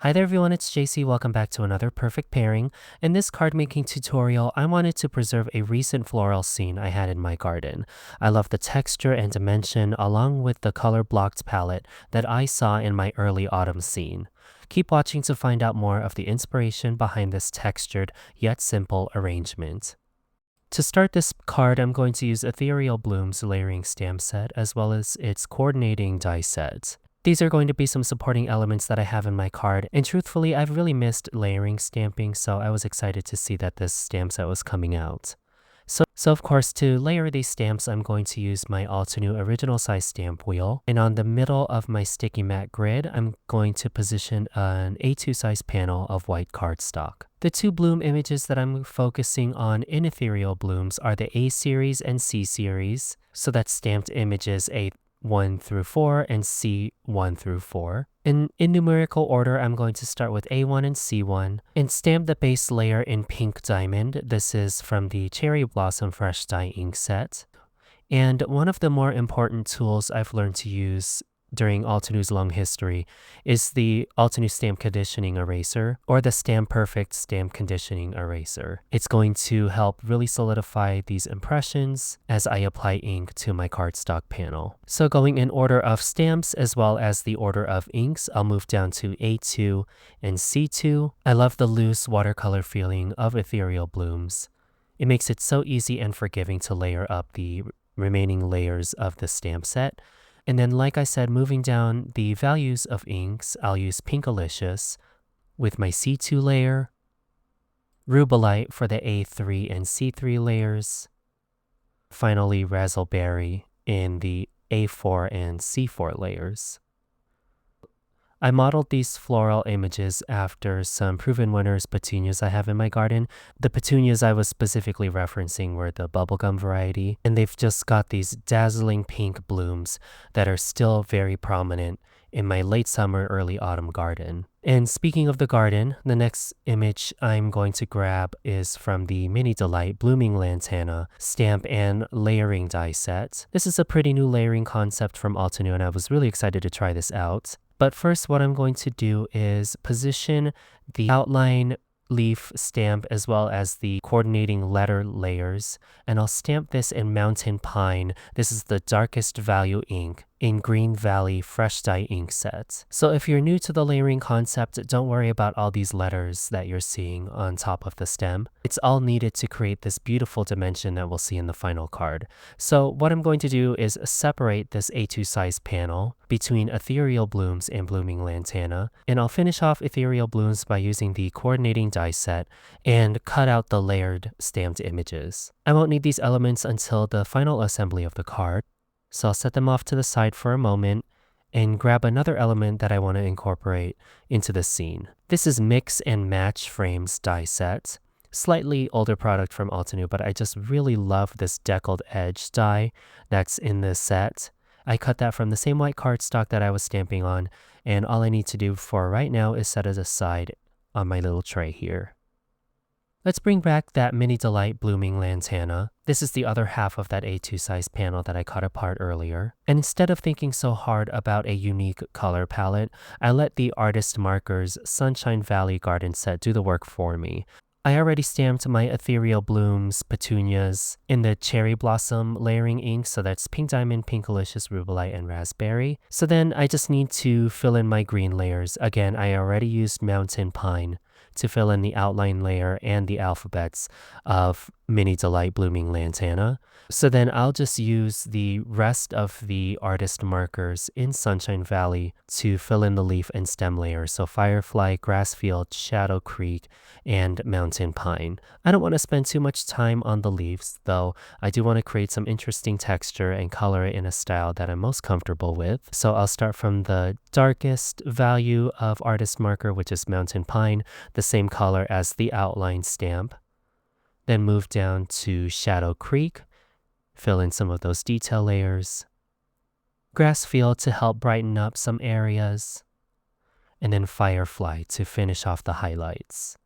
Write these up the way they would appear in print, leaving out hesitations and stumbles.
Hi there everyone, it's Jaycee. Welcome back to another perfect pairing. In this card making tutorial, I wanted to preserve a recent floral scene I had in my garden. I love the texture and dimension along with the color blocked palette that I saw in my early autumn scene. Keep watching to find out more of the inspiration behind this textured yet simple arrangement. To start this card, I'm going to use Ethereal Blooms layering stamp set as well as its coordinating die set. These are going to be some supporting elements that I have in my card, and truthfully, I've really missed layering stamping, so I was excited to see that this stamp set was coming out. So of course, to layer these stamps, I'm going to use my all-to-new original size stamp wheel, and on the middle of my sticky mat grid, I'm going to position an A2 size panel of white cardstock. The two bloom images that I'm focusing on in Ethereal Blooms are the A series and C series, so that's stamped images A1 through 4 and C1 through 4. In numerical order, I'm going to start with A1 and C1 and stamp the base layer in pink diamond. This is from the Cherry Blossom Fresh Dye ink set. And one of the more important tools I've learned to use during Altenews' long history is the Altenews Stamp Conditioning Eraser, or the StamPerfect Stamp Conditioning Eraser. It's going to help really solidify these impressions as I apply ink to my cardstock panel. So going in order of stamps as well as the order of inks, I'll move down to A2 and C2. I love the loose watercolor feeling of Ethereal Blooms. It makes it so easy and forgiving to layer up the remaining layers of the stamp set. And then, like I said, moving down the values of inks, I'll use Pinkalicious with my C2 layer, Rubellite for the A3 and C3 layers, finally Razzleberry in the A4 and C4 layers. I modeled these floral images after some proven winners petunias I have in my garden. The petunias I was specifically referencing were the bubblegum variety, and they've just got these dazzling pink blooms that are still very prominent in my late summer, early autumn garden. And speaking of the garden, the next image I'm going to grab is from the Mini Delight Blooming Lantana stamp and layering die set. This is a pretty new layering concept from Altenews, and I was really excited to try this out. But first, what I'm going to do is position the outline leaf stamp as well as the coordinating letter layers, and I'll stamp this in Mountain Pine. This is the darkest value ink in Green Valley Fresh Dye ink set. So if you're new to the layering concept, don't worry about all these letters that you're seeing on top of the stem. It's all needed to create this beautiful dimension that we'll see in the final card. So what I'm going to do is separate this A2 size panel between Ethereal Blooms and Blooming Lantana, and I'll finish off Ethereal Blooms by using the coordinating die set and cut out the layered stamped images. I won't need these elements until the final assembly of the card, so I'll set them off to the side for a moment and grab another element that I want to incorporate into the scene. This is Mix and Match Frames die set. Slightly older product from Altenews, but I just really love this deckled edge die that's in this set. I cut that from the same white cardstock that I was stamping on, and all I need to do for right now is set it aside on my little tray here. Let's bring back that Mini Delight Blooming Lantana. This is the other half of that A2 size panel that I cut apart earlier. And instead of thinking so hard about a unique color palette, I let the Artist Markers Sunshine Valley Garden set do the work for me. I already stamped my Ethereal Blooms petunias in the Cherry Blossom layering ink, so that's Pink Diamond, Pinkalicious, Rubellite, and Raspberry. So then I just need to fill in my green layers. Again, I already used Mountain Pine to fill in the outline layer and the alphabets of Mini Delight Blooming Lantana. So then I'll just use the rest of the artist markers in Sunshine Valley to fill in the leaf and stem layers. So Firefly, Grassfield, Shadow Creek, and Mountain Pine. I don't want to spend too much time on the leaves, though I do want to create some interesting texture and color it in a style that I'm most comfortable with. So I'll start from the darkest value of artist marker, which is Mountain Pine, the same color as the outline stamp. Then move down to Shadow Creek, fill in some of those detail layers. Grassfield to help brighten up some areas. And then Firefly to finish off the highlights.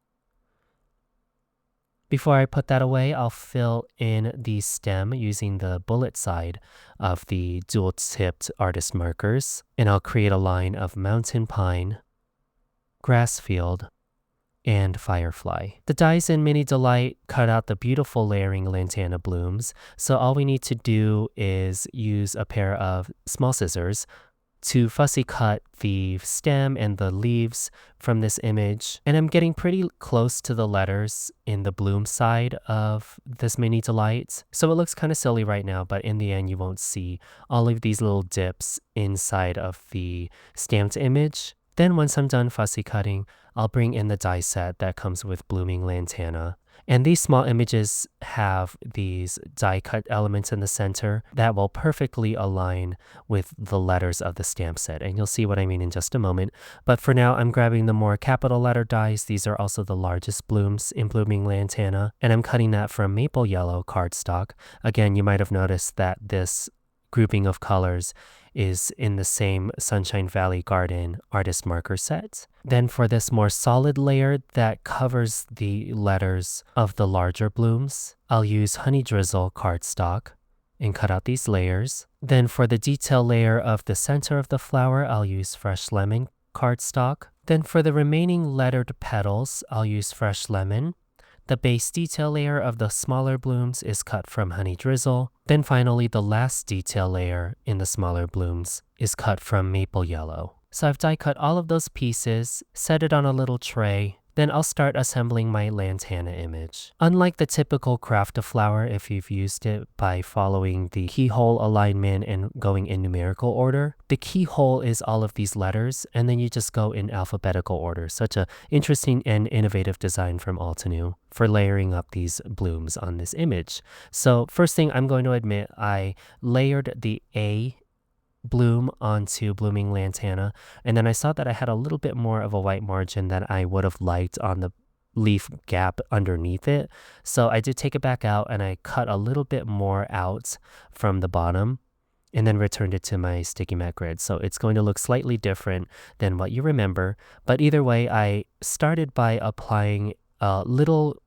Before I put that away, I'll fill in the stem using the bullet side of the dual-tipped artist markers, and I'll create a line of Mountain Pine, grass field, and firefly. The dies in Mini Delight cut out the beautiful layering Lantana blooms, so all we need to do is use a pair of small scissors to fussy cut the stem and the leaves from this image. And I'm getting pretty close to the letters in the bloom side of this Mini Delight. So it looks kind of silly right now, but in the end you won't see all of these little dips inside of the stamped image. Then once I'm done fussy cutting, I'll bring in the die set that comes with Blooming Lantana. And these small images have these die cut elements in the center that will perfectly align with the letters of the stamp set. And you'll see what I mean in just a moment. But for now, I'm grabbing the more capital letter dies. These are also the largest blooms in Blooming Lantana. And I'm cutting that from maple yellow cardstock. Again, you might have noticed that this grouping of colors is in the same Sunshine Valley Garden artist marker set. Then for this more solid layer that covers the letters of the larger blooms, I'll use Honey Drizzle cardstock and cut out these layers. Then for the detail layer of the center of the flower, I'll use Fresh Lemon cardstock. Then for the remaining lettered petals, I'll use Fresh Lemon. The base detail layer of the smaller blooms is cut from Honey Drizzle. Then finally, the last detail layer in the smaller blooms is cut from Maple Yellow. So I've die cut all of those pieces, set it on a little tray, then I'll start assembling my Lantana image. Unlike the typical craft a flower, if you've used it by following the keyhole alignment and going in numerical order, the keyhole is all of these letters, and then you just go in alphabetical order. Such a interesting and innovative design from Altenew for layering up these blooms on this image. So first thing I'm going to admit, I layered the A bloom onto Blooming Lantana, and then I saw that I had a little bit more of a white margin than I would have liked on the leaf gap underneath it. So I did take it back out and I cut a little bit more out from the bottom and then returned it to my sticky mat grid. So it's going to look slightly different than what you remember, but either way, I started by applying a little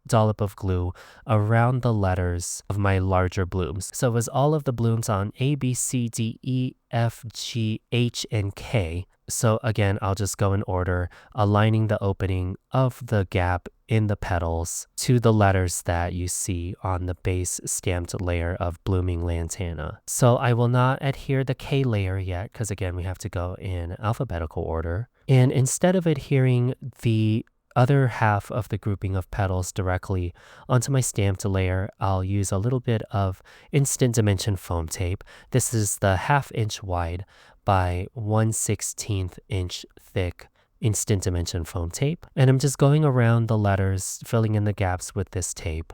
dollop of glue around the letters of my larger blooms. So it was all of the blooms on A, B, C, D, E, F, G, H, and K. So again, I'll just go in order, aligning the opening of the gap in the petals to the letters that you see on the base stamped layer of Blooming Lantana. So I will not adhere the K layer yet, because again, we have to go in alphabetical order. And instead of adhering the other half of the grouping of petals directly onto my stamped layer, I'll use a little bit of Instant Dimension foam tape. This is the 1/2 inch wide by 1/16 inch thick Instant Dimension foam tape. And I'm just going around the letters, filling in the gaps with this tape.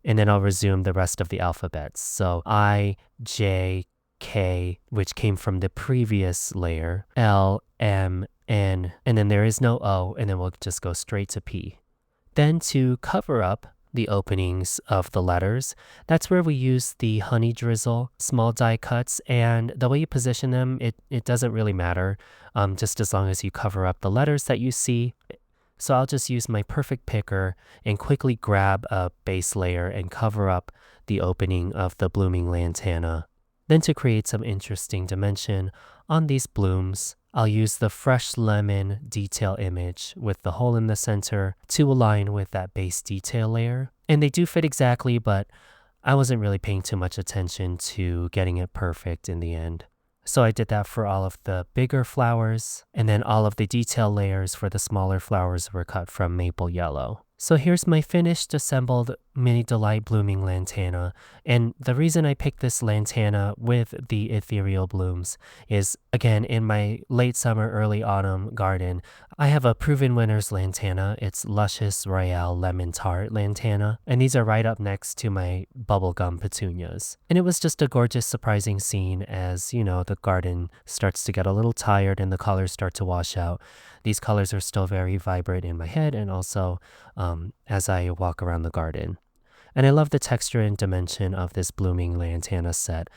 And then I'll resume the rest of the alphabets. So I, J, K, which came from the previous layer, L, M, N, and then there is no O, and then we'll just go straight to P. Then to cover up the openings of the letters, that's where we use the Honey Drizzle small die cuts, and the way you position them, it doesn't really matter, just as long as you cover up the letters that you see. So I'll just use my perfect picker and quickly grab a base layer and cover up the opening of the Blooming Lantana. Then to create some interesting dimension on these blooms, I'll use the Fresh Lemon detail image with the hole in the center to align with that base detail layer. And they do fit exactly, but I wasn't really paying too much attention to getting it perfect in the end. So I did that for all of the bigger flowers, and then all of the detail layers for the smaller flowers were cut from Maple Yellow. So here's my finished assembled Mini Delight Blooming Lantana, and the reason I picked this Lantana with the Ethereal Blooms is, again, in my late summer, early autumn garden, I have a proven winner's Lantana. It's Luscious Royale Lemon Tart Lantana, and these are right up next to my bubblegum petunias. And it was just a gorgeous, surprising scene as, you know, the garden starts to get a little tired and the colors start to wash out. These colors are still very vibrant in my head and also as I walk around the garden. And I love the texture and dimension of this Blooming Lantana set.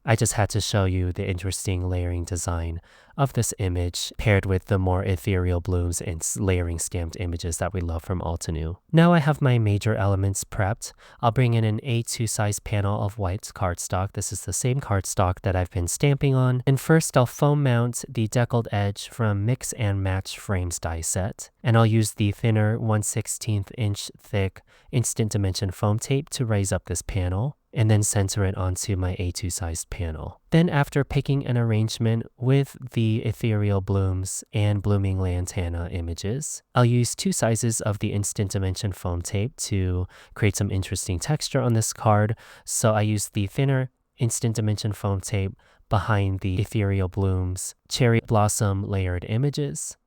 I just had to show you the interesting layering design of this image paired with the more ethereal blooms and layering stamped images that we love from Altenew. Now I have my major elements prepped. I'll bring in an A2 size panel of white cardstock. This is the same cardstock that I've been stamping on. And first I'll foam mount the deckled edge from Mix and Match Frames die set. And I'll use the thinner 1/16 inch thick instant dimension foam tape to raise up this panel, and then center it onto my A2 sized panel. Then after picking an arrangement with the Ethereal Blooms and Blooming Lantana images, I'll use 2 sizes of the instant dimension foam tape to create some interesting texture on this card. So I use the thinner instant dimension foam tape behind the Ethereal Blooms cherry blossom layered images.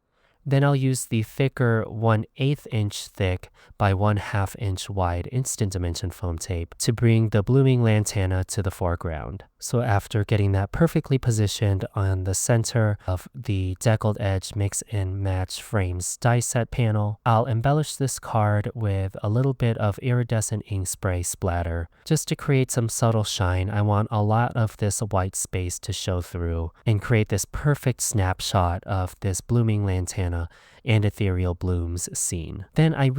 Then I'll use the thicker 1/8 inch thick by 1/2 inch wide instant dimension foam tape to bring the Blooming Lantana to the foreground. So after getting that perfectly positioned on the center of the deckled edge Mix and Match Frames die set panel, I'll embellish this card with a little bit of iridescent ink spray splatter. Just to create some subtle shine, I want a lot of this white space to show through and create this perfect snapshot of this Blooming Lantana and Ethereal Blooms scene. Then I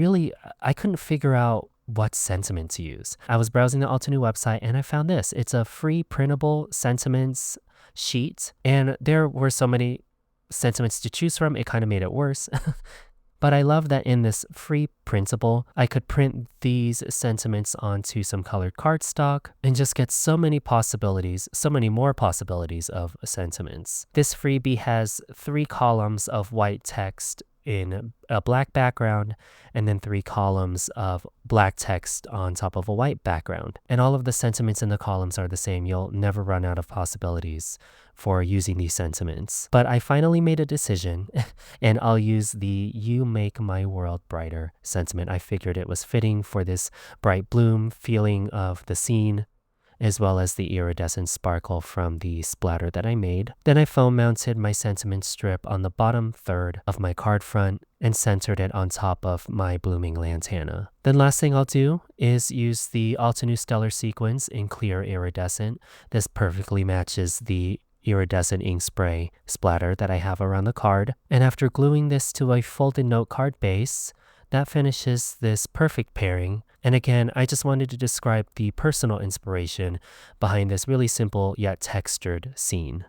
couldn't figure out what sentiment to use. I was browsing the Altenew website and I found this. It's a free printable sentiments sheet, and there were so many sentiments to choose from, it kind of made it worse. But I love that in this free printable, I could print these sentiments onto some colored cardstock and just get so many possibilities, so many more possibilities of sentiments. This freebie has 3 columns of white text in a black background, and then 3 columns of black text on top of a white background. And all of the sentiments in the columns are the same. You'll never run out of possibilities for using these sentiments. But I finally made a decision, and I'll use the "You Make My World Brighter" sentiment. I figured it was fitting for this bright bloom feeling of the scene, as well as the iridescent sparkle from the splatter that I made. Then I foam mounted my sentiment strip on the bottom third of my card front and centered it on top of my Blooming Lantana. Then last thing I'll do is use the Altenew Stellar Sequins in clear iridescent. This perfectly matches the iridescent ink spray splatter that I have around the card. And after gluing this to a folded note card base, that finishes this perfect pairing. And again, I just wanted to describe the personal inspiration behind this really simple yet textured scene.